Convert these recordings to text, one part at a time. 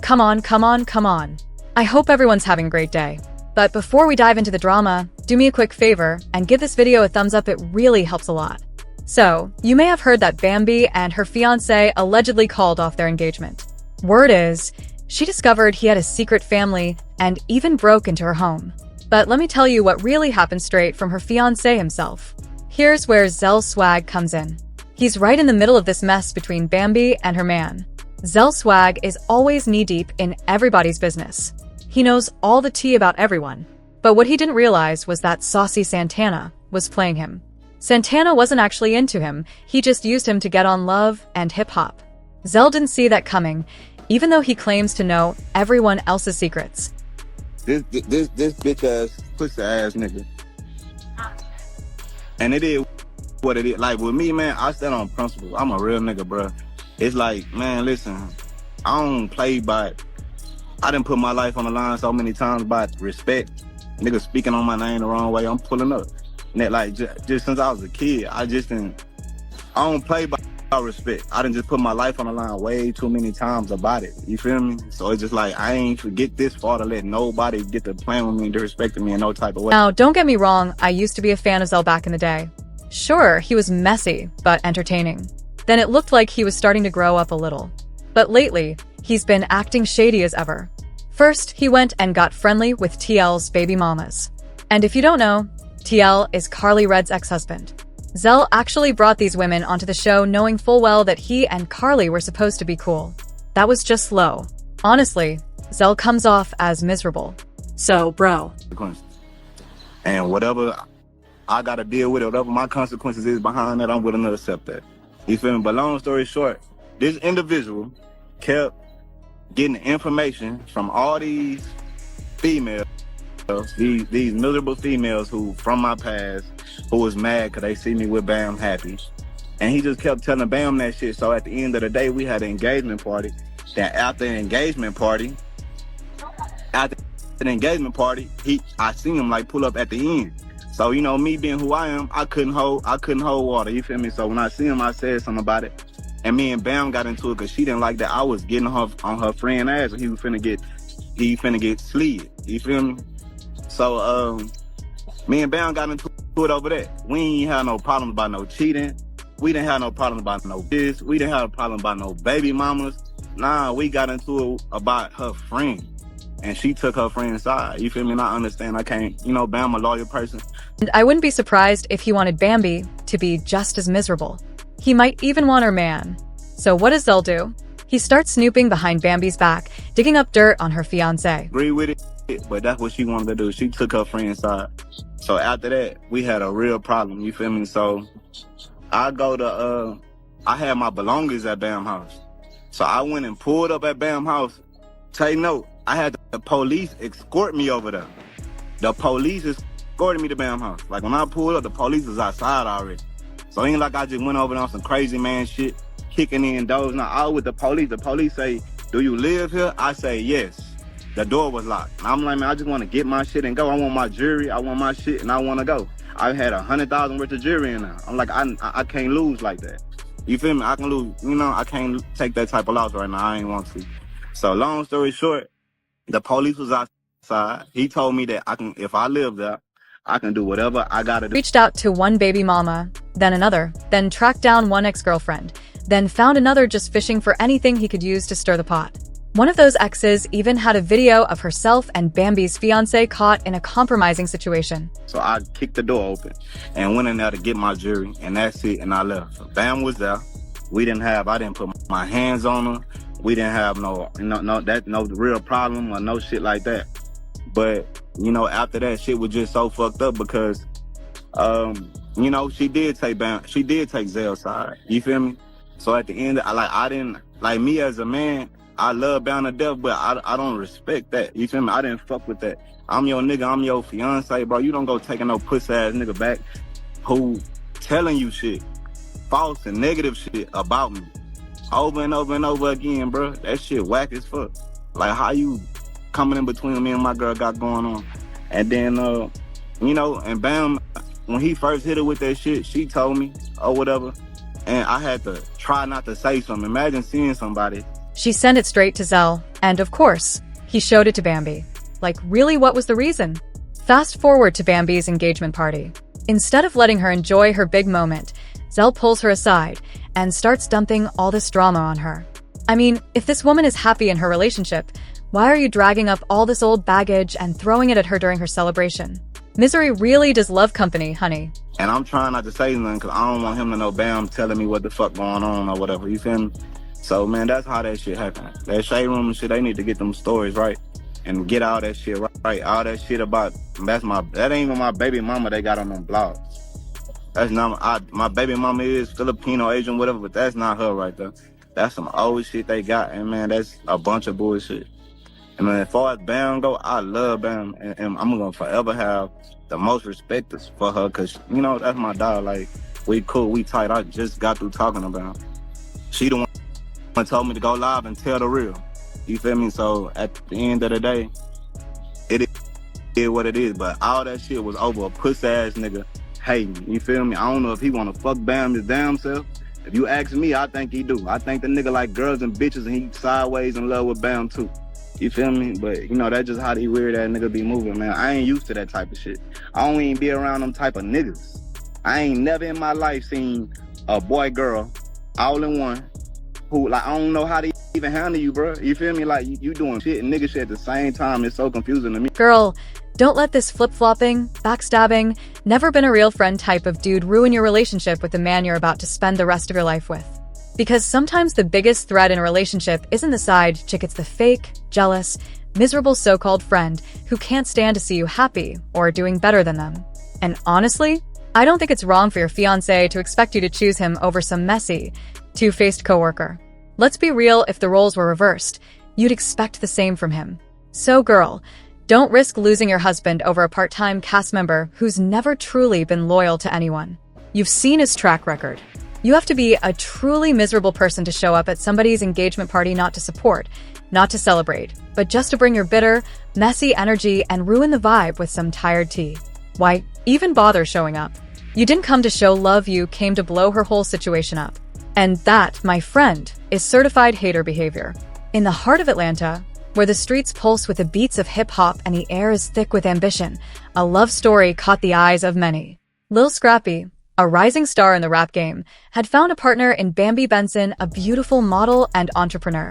Come on, come on, come on. I hope everyone's having a great day. But before we dive into the drama, do me a quick favor and give this video a thumbs up, it really helps a lot. So, you may have heard that Bambi and her fiancé allegedly called off their engagement. Word is, she discovered he had a secret family and even broke into her home. But let me tell you what really happened straight from her fiancé himself. Here's where Zell Swag comes in. He's right in the middle of this mess between Bambi and her man. Zell Swag is always knee-deep in everybody's business. He knows all the tea about everyone. But what he didn't realize was that saucy Santana was playing him. Santana wasn't actually into him, he just used him to get on love and hip-hop. Zell didn't see that coming, even though he claims to know everyone else's secrets. This bitch-ass, pussy-ass nigga. And it is what it is. Like, with me, man, I stand on principle. I'm a real nigga, bro. It's like, man, listen, I don't play by it. I done put my life on the line so many times by respect. Niggas speaking on my name the wrong way, I'm pulling up. And that, like, just since I was a kid, I don't play by respect. I done just put my life on the line way too many times about it. You feel me? So it's just like, I ain't forget this far to let nobody get to playing with me and disrespecting me in no type of way. Now, don't get me wrong, I used to be a fan of Zell back in the day. Sure, he was messy, but entertaining. Then it looked like he was starting to grow up a little. But lately, he's been acting shady as ever. First, he went and got friendly with TL's baby mamas. And if you don't know, TL is Carly Red's ex-husband. Zell actually brought these women onto the show knowing full well that he and Carly were supposed to be cool. That was just low. Honestly, Zell comes off as miserable. So, bro. And whatever I gotta deal with it, whatever my consequences is behind that, I'm willing to accept that. You feel me? But long story short, this individual kept getting information from all these females, these miserable females who, from my past, who was mad because they see me with Bam happy. And he just kept telling Bam that shit. So at the end of the day, we had an engagement party. Then after the engagement party, I seen him like pull up at the end. So, you know, me being who I am, I couldn't hold water, you feel me? So when I see him, I said something about it. And me and Bam got into it because she didn't like that I was getting her on her friend ass, and he finna get slid, you feel me? So me and Bam got into it over that. We ain't had no problems about no cheating. We didn't have no problems about no this. We didn't have a problem about no baby mamas. Nah, we got into it about her friend. And she took her friend's side. You feel me? And I understand. I can't, you know, Bam a loyal person. And I wouldn't be surprised if he wanted Bambi to be just as miserable. He might even want her man. So what does Zell do? He starts snooping behind Bambi's back, digging up dirt on her fiancé. Agree with it, but that's what she wanted to do. She took her friend's side. So after that, we had a real problem. You feel me? So I had my belongings at Bam house. So I went and pulled up at Bam house. Take note, I had the police escort me over there. The police escorted me to Bam house. Like when I pulled up, the police was outside already. So it ain't like I just went over there on some crazy man shit, kicking in doors. Now I was with the police. The police say, "Do you live here?" I say, "Yes." The door was locked. And I'm like, man, I just want to get my shit and go. I want my jewelry, I want my shit, and I want to go. I had 100,000 worth of jewelry in there. I'm like, I can't lose like that. You feel me? I can lose, you know, I can't take that type of loss right now. I ain't want to. So long story short, the police was outside. He told me that if I live there, I can do whatever I gotta do. Reached out to one baby mama, then another, then tracked down one ex-girlfriend, then found another just fishing for anything he could use to stir the pot. One of those exes even had a video of herself and Bambi's fiancé caught in a compromising situation. So I kicked the door open and went in there to get my jewelry, and that's it, and I left. So Bam was there. I didn't put my hands on her. We didn't have no real problem or no shit like that. But, you know, after that, shit was just so fucked up because, you know, she did take Zell's side. You feel me? So at the end, me as a man, I love Bam to death, but I don't respect that. You feel me? I didn't fuck with that. I'm your nigga, I'm your fiance, bro. You don't go taking no pussy ass nigga back who telling you shit, false and negative shit about me over and over and over again, bro. That shit whack as fuck. Like, how you coming in between me and my girl got going on? And then, you know, and Bam, when he first hit her with that shit, she told me or whatever, and I had to try not to say something. Imagine seeing somebody She sent it straight to Zell, and of course, he showed it to Bambi. Like, really, what was the reason? Fast forward to Bambi's engagement party. Instead of letting her enjoy her big moment, Zell pulls her aside and starts dumping all this drama on her. I mean, if this woman is happy in her relationship, why are you dragging up all this old baggage and throwing it at her during her celebration? Misery really does love company, honey. And I'm trying not to say nothing because I don't want him to know Bam telling me what the fuck going on or whatever, you feel me? So, man, that's how that shit happened. That shade room and shit, they need to get them stories right and get all that shit right. All that shit about, that ain't even my baby mama they got on them blogs. That's not, my baby mama is Filipino, Asian, whatever, but that's not her right there. That's some old shit they got, and man, that's a bunch of bullshit. And man, as far as Bam go, I love Bam, and I'm gonna forever have the most respect for her, cause you know, that's my dog. Like, we cool, we tight. I just got through talking about her. She the one told me to go live and tell the real. You feel me? So at the end of the day, it is what it is. But all that shit was over a pussy ass nigga hating. You feel me? I don't know if he wanna fuck Bam his damn self. If you ask me, I think he do. I think the nigga like girls and bitches, and he sideways in love with Bam too. You feel me? But, you know, that's just how the weird that nigga be moving, man. I ain't used to that type of shit. I don't even be around them type of niggas. I ain't never in my life seen a boy, girl, all in one, who, like, I don't know how to even handle you, bro. You feel me? Like, you doing shit and nigga shit at the same time. It's so confusing to me. Girl, don't let this flip-flopping, backstabbing, never been a real friend type of dude ruin your relationship with the man you're about to spend the rest of your life with. Because sometimes the biggest threat in a relationship isn't the side chick, it's the fake, jealous, miserable so-called friend who can't stand to see you happy or doing better than them. And honestly, I don't think it's wrong for your fiancé to expect you to choose him over some messy, two-faced coworker. Let's be real, if the roles were reversed, you'd expect the same from him. So girl, don't risk losing your husband over a part-time cast member who's never truly been loyal to anyone. You've seen his track record. You have to be a truly miserable person to show up at somebody's engagement party not to support, not to celebrate, but just to bring your bitter, messy energy and ruin the vibe with some tired tea. Why even bother showing up? You didn't come to show love, you came to blow her whole situation up. And that, my friend, is certified hater behavior. In the heart of Atlanta, where the streets pulse with the beats of hip-hop and the air is thick with ambition, a love story caught the eyes of many. Lil Scrappy, a rising star in the rap game, had found a partner in Bambi Benson, a beautiful model and entrepreneur.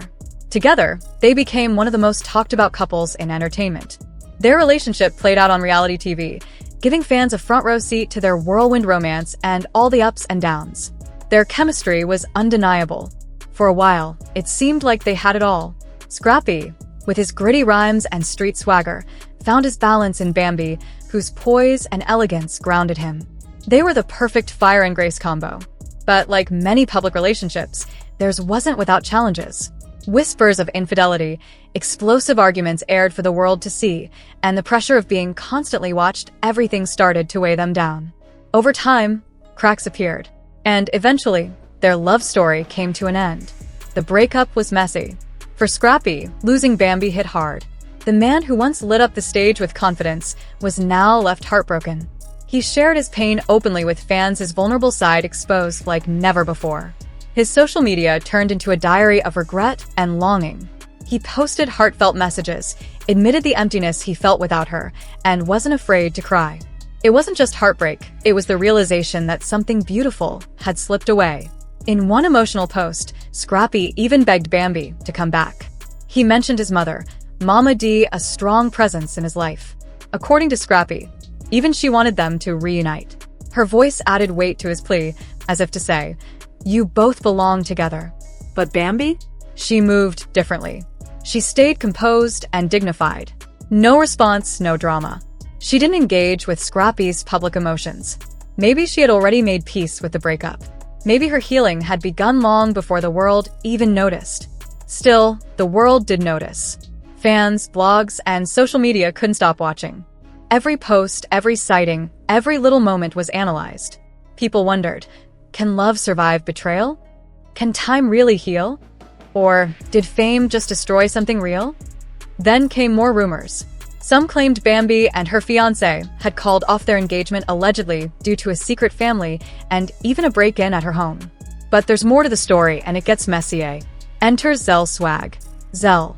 Together, they became one of the most talked about couples in entertainment. Their relationship played out on reality TV, giving fans a front row seat to their whirlwind romance and all the ups and downs. Their chemistry was undeniable. For a while, it seemed like they had it all. Scrappy, with his gritty rhymes and street swagger, found his balance in Bambi, whose poise and elegance grounded him. They were the perfect fire and grace combo. But like many public relationships, theirs wasn't without challenges. Whispers of infidelity, explosive arguments aired for the world to see, and the pressure of being constantly watched, everything started to weigh them down. Over time, cracks appeared, and eventually, their love story came to an end. The breakup was messy. For Scrappy, losing Bambi hit hard. The man who once lit up the stage with confidence was now left heartbroken. He shared his pain openly with fans, his vulnerable side exposed like never before. His social media turned into a diary of regret and longing. He posted heartfelt messages, admitted the emptiness he felt without her, and wasn't afraid to cry. It wasn't just heartbreak, it was the realization that something beautiful had slipped away. In one emotional post, Scrappy even begged Bambi to come back. He mentioned his mother, Mama D, a strong presence in his life. According to Scrappy, even she wanted them to reunite. Her voice added weight to his plea, as if to say, "You both belong together." But Bambi? She moved differently. She stayed composed and dignified. No response, no drama. She didn't engage with Scrappy's public emotions. Maybe she had already made peace with the breakup. Maybe her healing had begun long before the world even noticed. Still, the world did notice. Fans, blogs, and social media couldn't stop watching. Every post, every sighting, every little moment was analyzed. People wondered, can love survive betrayal? Can time really heal? Or did fame just destroy something real? Then came more rumors. Some claimed Bambi and her fiancé had called off their engagement allegedly due to a secret family and even a break-in at her home. But there's more to the story, and it gets messy, eh? Enter Zell Swag. Zell,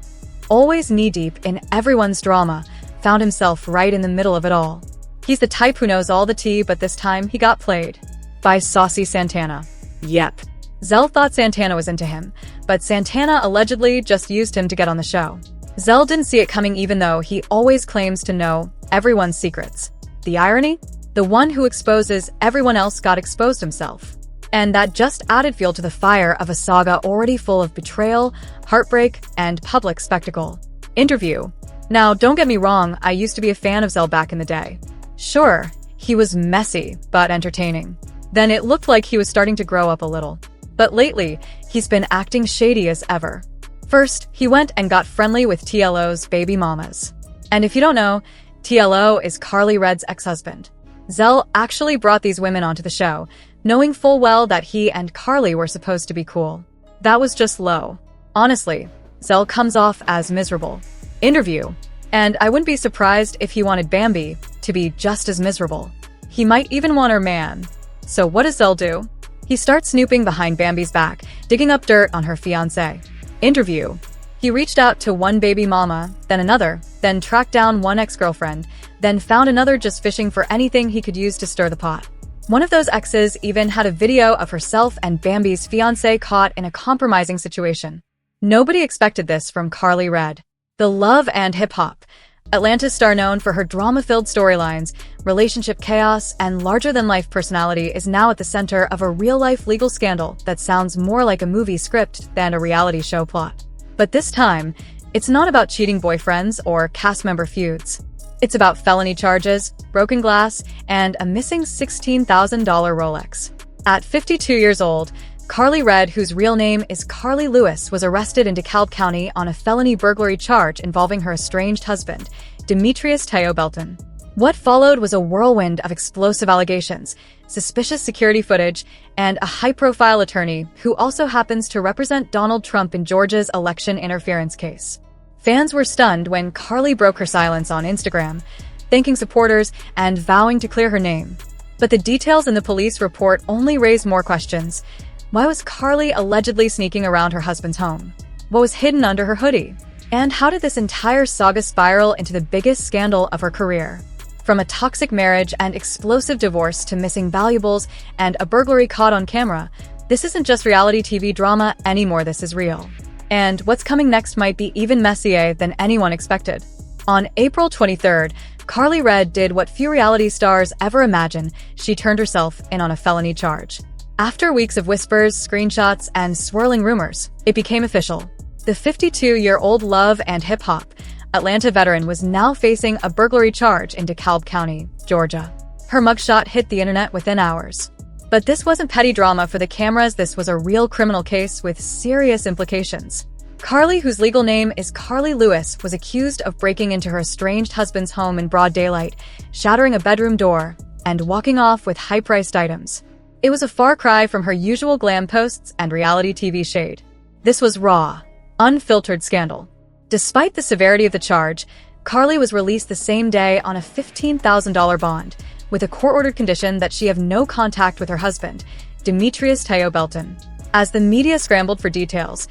always knee-deep in everyone's drama, found himself right in the middle of it all. He's the type who knows all the tea, but this time he got played by saucy Santana. Yep. Zell thought Santana was into him, but Santana allegedly just used him to get on the show. Zell didn't see it coming, even though he always claims to know everyone's secrets. The irony? The one who exposes everyone else got exposed himself. And that just added fuel to the fire of a saga already full of betrayal, heartbreak, and public spectacle. Interview. Now, don't get me wrong, I used to be a fan of Zell back in the day. Sure, he was messy, but entertaining. Then it looked like he was starting to grow up a little. But lately, he's been acting shady as ever. First, he went and got friendly with TLO's baby mamas. And if you don't know, TLO is Karlie Redd's ex-husband. Zell actually brought these women onto the show, knowing full well that he and Karlie were supposed to be cool. That was just low. Honestly, Zell comes off as miserable. Interview. And I wouldn't be surprised if he wanted Bambi to be just as miserable. He might even want her man. So what does Zell do? He starts snooping behind Bambi's back, digging up dirt on her fiancé. Interview. He reached out to one baby mama, then another, then tracked down one ex-girlfriend, then found another just fishing for anything he could use to stir the pot. One of those exes even had a video of herself and Bambi's fiancé caught in a compromising situation. Nobody expected this from Karlie Redd. The love and hip-hop. Atlanta's star, known for her drama-filled storylines, relationship chaos, and larger-than-life personality, is now at the center of a real-life legal scandal that sounds more like a movie script than a reality show plot. But this time, it's not about cheating boyfriends or cast member feuds. It's about felony charges, broken glass, and a missing $16,000 Rolex. At 52 years old, Karlie Redd, whose real name is Carly Lewis, was arrested in DeKalb County on a felony burglary charge involving her estranged husband, Demetrius Teo Belton. What followed was a whirlwind of explosive allegations, suspicious security footage, and a high-profile attorney who also happens to represent Donald Trump in Georgia's election interference case. Fans were stunned when Karlie broke her silence on Instagram, thanking supporters and vowing to clear her name. But the details in the police report only raised more questions. Why was Karlie allegedly sneaking around her husband's home? What was hidden under her hoodie? And how did this entire saga spiral into the biggest scandal of her career? From a toxic marriage and explosive divorce to missing valuables and a burglary caught on camera, this isn't just reality TV drama anymore, this is real. And what's coming next might be even messier than anyone expected. On April 23rd, Karlie Redd did what few reality stars ever imagine. She turned herself in on a felony charge. After weeks of whispers, screenshots, and swirling rumors, it became official. The 52-year-old love and hip-hop Atlanta veteran was now facing a burglary charge in DeKalb County, Georgia. Her mugshot hit the internet within hours. But this wasn't petty drama for the cameras, this was a real criminal case with serious implications. Karlie, whose legal name is Carly Lewis, was accused of breaking into her estranged husband's home in broad daylight, shattering a bedroom door, and walking off with high-priced items. It was a far cry from her usual glam posts and reality TV shade. This was raw, unfiltered scandal. Despite the severity of the charge, Karlie was released the same day on a $15,000 bond, with a court-ordered condition that she have no contact with her husband, Demetrius Teo Belton. As the media scrambled for details,